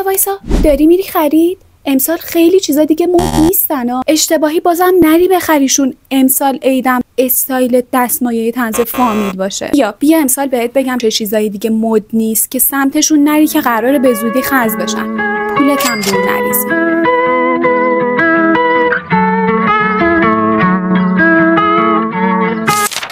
وایسا داری میری خرید؟ امسال خیلی چیزا دیگه مد نیستن ها. اشتباهی بازم نری بخریشون. امسال عیدم استایل دستمایه طنز فامیل باشه. بیا امسال بهت بگم چه چیزایی دیگه مد نیست که سمتشون نری که قراره به زودی خرج بشن. پولت هم دور نریزی.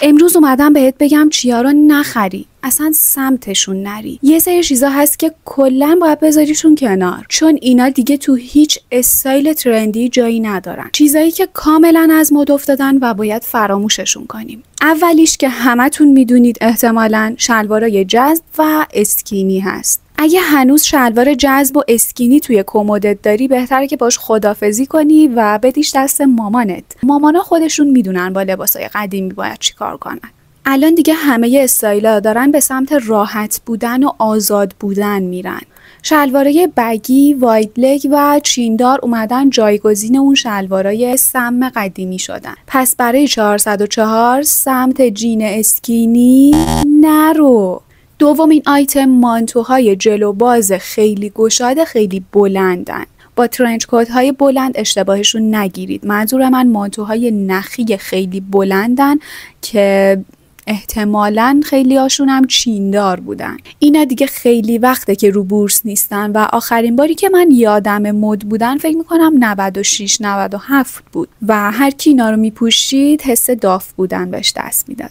امروز اومدم بهت بگم چیا رو نخری، اصلا سمتشون نری. یه سری چیزا هست که کلا باید بذاریشون کنار، چون اینا دیگه تو هیچ استایل ترندی جایی ندارن. چیزایی که کاملا از مد افتادن و باید فراموششون کنیم. اولیش که همتون میدونید احتمالاً شلوارای جذب و اسکینی هست. اگه هنوز شلوار جذب و اسکینی توی کمدت داری، بهتره که باش خدافزی کنی و بدیش دست مامانت. مامانا خودشون میدونن با لباسای قدیمی باید چی کار کنن. الان دیگه همه استایلا دارن به سمت راحت بودن و آزاد بودن میرن. شلوارای بگی، واید لگ و چیندار اومدن جایگزین اون شلوارای سم قدیمی شدن. پس برای 404 سمت جین اسکینی نرو. دومین آیتم مانتوهای جلو باز خیلی گشاد خیلی بلندن. با ترنچ کت های بلند اشتباهشون نگیرید. منظور من مانتوهای نخی خیلی بلندن که احتمالاً خیلی هاشون هم چیندار بودن. اینا دیگه خیلی وقته که رو بورس نیستن و آخرین باری که من یادم مد بودن فکر میکنم 96 97 بود و هر کی اینا رو میپوشید حس داف بودن بهش دست میداد.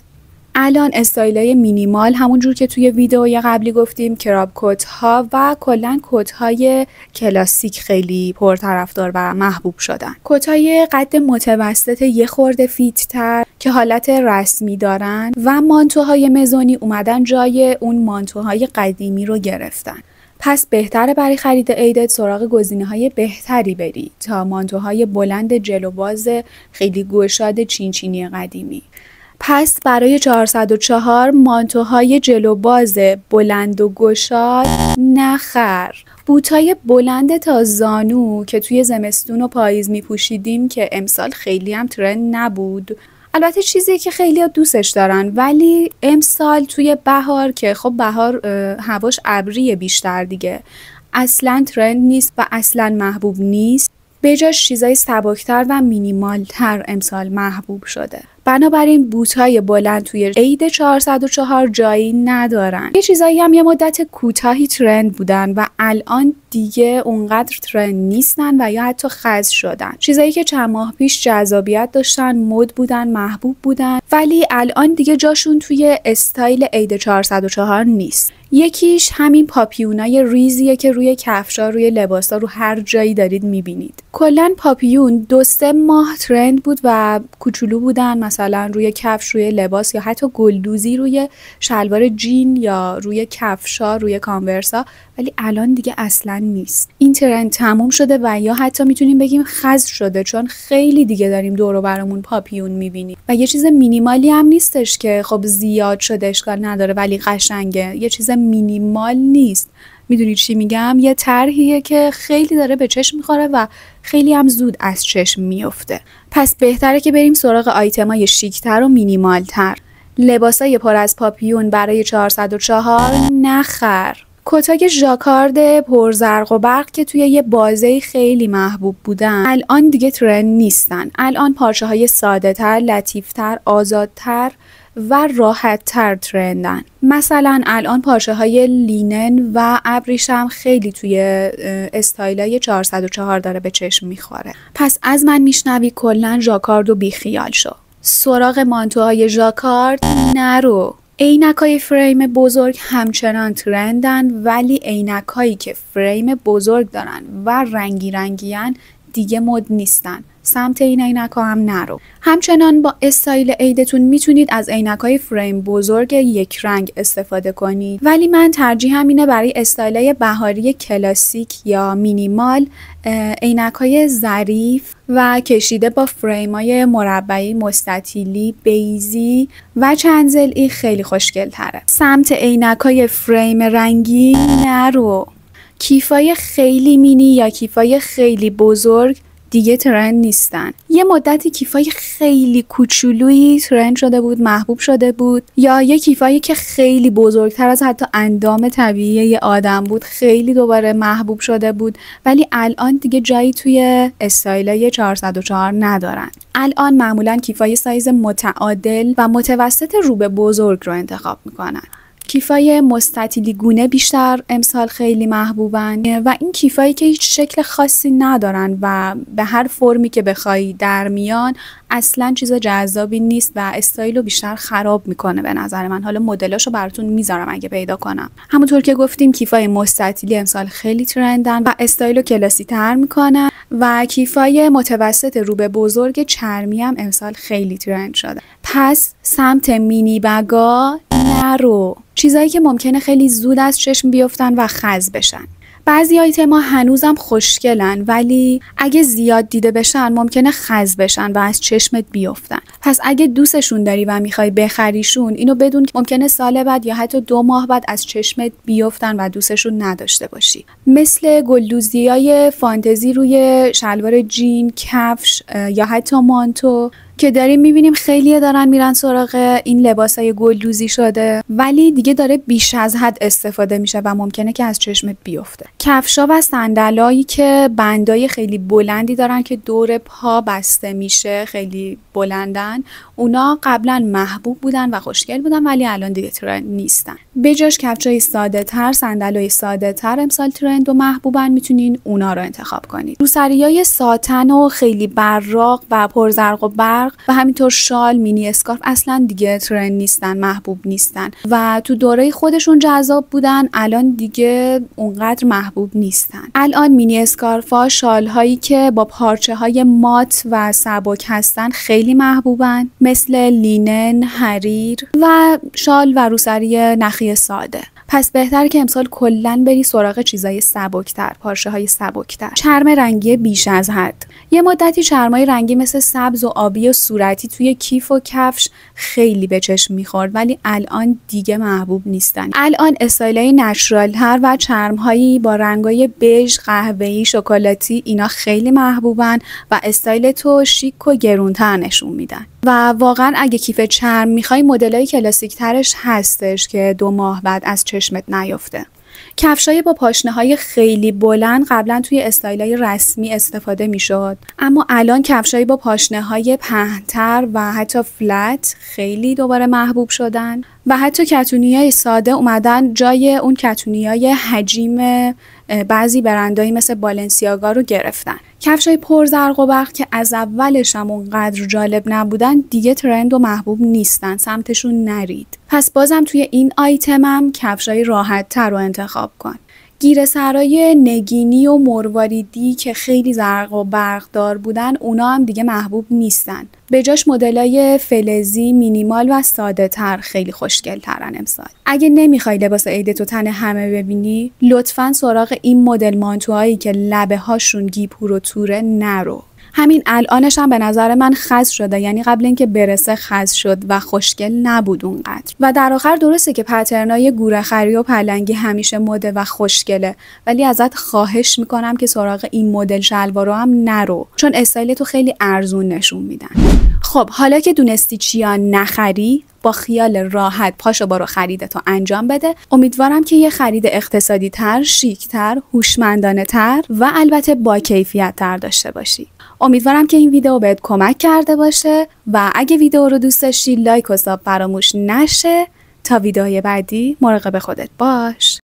الان استایلای مینیمال، همونجور که توی ویدئوی قبلی گفتیم، کراب کت ها و کلا کت های کلاسیک خیلی پرطرفدار و محبوب شدن. کت های قد متوسط یه خورده فیت تر که حالت رسمی دارن و مانتوهای مزونی اومدن جای اون مانتوهای قدیمی رو گرفتن. پس بهتره برای خرید عیدت سراغ گزینه‌های بهتری بری تا مانتوهای بلند جلو باز خیلی گشاد چینچینی قدیمی. پس برای 404 مانتوهای جلو باز بلند و گشاد نخر. بوتای بلند تا زانو که توی زمستون و پاییز میپوشیدیم که امسال خیلی هم ترند نبود. البته چیزی که خیلی ها دوستش دارن، ولی امسال توی بهار که خب بهار هواش ابریه بیشتر دیگه، اصلا ترند نیست و اصلا محبوب نیست. به جاش چیزای سبکتر و مینیمال تر امسال محبوب شده. بنابراین بوت‌های بلند توی عید 404 جایی ندارن. یه چیزایی هم یه مدت کوتاهی ترند بودن و الان دیگه اونقدر ترند نیستن و یا حتی خز شدن. چیزایی که چند ماه پیش جذابیت داشتن، مد بودن، محبوب بودن، ولی الان دیگه جاشون توی استایل عید 404 نیست. یکیش همین پاپیونای ریزیه که روی کفشا، روی لباسا، رو هر جایی دارید میبینید. کلاً پاپیون 2-3 ماه ترند بود و کوچولو بودن، مثلا روی کفش، روی لباس یا حتی گلدوزی روی شلوار جین یا روی کفشا، روی کانورسا، ولی الان دیگه اصلا نیست. این ترند تموم شده و یا حتی میتونیم بگیم خز شده، چون خیلی دیگه داریم دور و برمون پاپیون میبینیم و یه چیز مینیمالی هم نیستش که خب زیاد شده اشکال نداره ولی قشنگه. یه چیز مینیمال نیست. میدونید چی میگم؟ یه طرحیه که خیلی داره به چشم میخوره و خیلی هم زود از چشم میفته. پس بهتره که بریم سراغ آیتمای شیکتر و مینیمالتر. لباسای پر از پاپیون برای 404 نخر. کتای ژاکارد پرزرق و برق که توی یه بازه خیلی محبوب بودن الان دیگه ترند نیستن. الان پارچه های ساده تر، لطیف تر، آزادتر و راحت تر ترندن. مثلا الان پارچه های لینن و ابریشم خیلی توی استایلای 404 داره به چشم میخوره. پس از من میشنوی کلن ژاکارد و بیخیال شو. سراغ مانتوهای ژاکارد نرو. عینکای فریم بزرگ همچنان ترندن، ولی عینکایی که فریم بزرگ دارن و رنگی رنگیان دیگه مد نیستن. سمت این عینک‌ها هم نرو. همچنان با استایل عیدتون میتونید از عینک‌های فریم بزرگ یک رنگ استفاده کنید، ولی من ترجیحم اینه برای استایل‌های بهاری کلاسیک یا مینیمال عینک‌های ظریف و کشیده با فریم‌های مربعی، مستطیلی، بیضی و چند ضلعی خیلی خوشگل‌تره. سمت عینک‌های فریم رنگی نرو. کیفای خیلی مینی یا کیفای خیلی بزرگ دیگه ترند نیستن. یه مدتی کیفای خیلی کوچولویی ترند شده بود، محبوب شده بود، یا یه کیفایی که خیلی بزرگتر از حتی اندام طبیعی یه آدم بود خیلی دوباره محبوب شده بود، ولی الان دیگه جایی توی استایلای 404 ندارن. الان معمولا کیفای سایز متعادل و متوسط رو به بزرگ رو انتخاب میکنن. کیفای مستطیلی گونه بیشتر امسال خیلی محبوبن و این کیفایی که هیچ شکل خاصی ندارن و به هر فرمی که بخوای در میان اصلا چیز جذابی نیست و استایل رو بیشتر خراب میکنه به نظر من. حالا مدلاشو براتون میذارم اگه پیدا کنم. همونطور که گفتیم کیفای مستطیلی امسال خیلی ترندن و استایل رو کلاسی تر میکنن و کیفای متوسط رو به بزرگ چرمی هم امسال خیلی ترند شده. پس سمت مینی بگا نرو، چیزایی که ممکنه خیلی زود از چشم بیفتن و خز بشن. بعضی آیتما هنوزم خوشگلن ولی اگه زیاد دیده بشن ممکنه خز بشن و از چشمت بیفتن. پس اگه دوستشون داری و میخوای بخریشون، اینو بدون که ممکنه سال بعد یا حتی 2 ماه بعد از چشمت بیفتن و دوستشون نداشته باشی. مثل گلدوزیای فانتزی روی شلوار جین، کفش یا حتی مانتو که داریم میبینیم خیلیه دارن میرن سراغ این لباسای گلدوزی شده ولی دیگه داره بیش از حد استفاده میشه و ممکنه که از چشمت بیفته. کفشا و صندلایی که بندای خیلی بلندی دارن که دور پا بسته میشه، خیلی بلندن، اونا قبلا محبوب بودن و خوشگل بودن ولی الان دیگه ترند نیستن. بجاش کفشای ساده تر، صندلای ساده تر امسال ترند و محبوبن، میتونین اونا رو انتخاب کنید. روسریای ساتن و خیلی براق و پرزرق و برق و همینطور شال، مینی اسکارف اصلا دیگه ترند نیستن، محبوب نیستن و تو دوره خودشون جذاب بودن، الان دیگه اونقدر محبوب نیستن. الان مینی اسکارفا، شال هایی که با پارچه های مات و سبک هستن خیلی محبوبن، مثل لینن، حریر و شال و روسری نخی ساده. پس بهتره که امسال کلن بری سراغ چیزای سبکتر، پارچه های سبکتر. چرم رنگی بیش از حد. یه مدتی چرمای رنگی مثل سبز و آبی و صورتی توی کیف و کفش خیلی به چشم میخورد ولی الان دیگه محبوب نیستن. الان استایلای نچرال تر و چرمهایی با رنگای بژ، قهوه‌ای، شکلاتی، اینا خیلی محبوبن و استایل تو شیک و گرونتر نشون میدن. و واقعا اگه کیف چرم میخوای مدلای کلاسیک ترش هستش که 2 ماه بعد از چشمت نیفته. کفشای با پاشنه‌های خیلی بلند قبلا توی استایلای رسمی استفاده میشد، اما الان کفشای با پاشنه‌های پهن‌تر و حتی فلت خیلی دوباره محبوب شدن و حتی کتونیای ساده اومدن جای اون کتونیای حجیم بعضی برندایی مثل بالنسیاگا رو گرفتن. کفشای پرزرق و برق که از اولش هم اونقدر جالب نبودن دیگه ترند و محبوب نیستن، سمتشون نرید. پس بازم توی این آیتمم کفشای راحت تر رو انتخاب کن. گیره سرای نگینی و مرواریدی که خیلی زرق و برقدار بودن اونا هم دیگه محبوب نیستن. به جاش مدلای فلزی، مینیمال و ساده تر خیلی خوشگل ترن امسال. اگه نمیخوای لباس عیدت تو تن همه ببینی، لطفاً سراغ این مدل مانتوهایی که لبه هاشون گیپور و توره نرو. همین الانش هم به نظر من خز شده، یعنی قبل اینکه برسه خز شد و خوشگل نبود اونقدر. و در آخر درسته که پترنای گورخری و پلنگی همیشه مده و خوشگله، ولی ازت خواهش میکنم که سراغ این مدل شلوارا هم نرو، چون استایل تو خیلی ارزون نشون میدن. خب حالا که دونستی چیا نخری، با خیال راحت پاشو برو خریدتو انجام بده. امیدوارم که یه خرید اقتصادی تر، شیک تر، هوشمندانه تر و البته با کیفیت تر داشته باشی. امیدوارم که این ویدیو بهت کمک کرده باشه و اگه ویدیو رو دوست داشتی لایک و ساب فراموش نشه. تا ویدیوهای بعدی مراقب خودت باش.